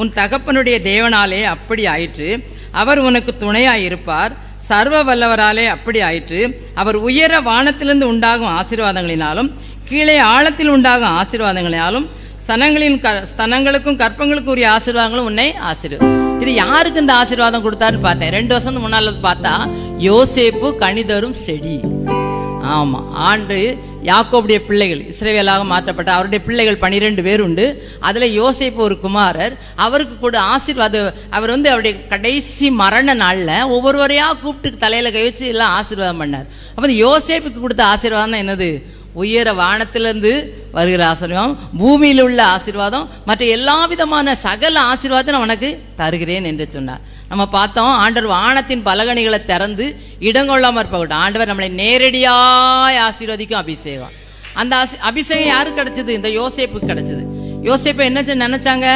உன் தகப்பனுடைய தேவனாலே அப்படி ஆயிற்று. அவர் உனக்கு துணையாயிருப்பார். சர்வ வல்லவராலே அப்படி ஆயிற்று. அவர் உயர வானத்திலிருந்து உண்டாகும் ஆசீர்வாதங்களினாலும் கீழே ஆழத்தில் உண்டாகும் ஆசீர்வாதங்களினாலும் ஸ்தனங்களுக்கும் கற்பங்களுக்கும் உரிய ஆசீர்வாதங்களும் உன்னை ஆசீர்வாதம். இது யாருக்கு இந்த ஆசீர்வாதம் கொடுத்தாருன்னு பார்த்தேன். 2 வருஷம் முன்னால் பார்த்தா யோசேப்பு கனிதரும் செடி. ஆமாம், ஆண்டு யாக்கோபுடைய பிள்ளைகள் இஸ்ரவேலாக மாற்றப்பட்ட அவருடைய பிள்ளைகள் 12 பேர் உண்டு. அதில் யோசேப்பு ஒரு குமாரர். அவருக்கு கூட ஆசீர்வாதம். அவர் அவருடைய கடைசி மரண நாளில் ஒவ்வொருவரையாக கூப்பிட்டு தலையில் கை வச்சு எல்லாம் ஆசீர்வாதம் பண்ணார். அப்போ யோசேப்புக்கு கொடுத்த ஆசீர்வாதம் தான் என்னது? உயர வானத்திலிருந்து வருகிற ஆசீர்வாதம், பூமியில் உள்ள ஆசீர்வாதம், மற்ற எல்லா விதமான சகல ஆசீர்வாதத்தை நான் உனக்கு தருகிறேன் என்று சொன்னார். நம்ம பார்த்தோம், ஆண்டவர் வானத்தின் பலகணிகளை திறந்து இடங்கொள்ளாமல் இருப்ப ஆண்டவர் நம்மளை நேரடியாக ஆசீர்வதிக்கும் அபிஷேகம். அந்த அபிஷேகம் யாருக்கு கிடைச்சது? இந்த யோசேப்புக்கு கிடைச்சது. யோசேப்பு என்ன நினைச்சாங்க?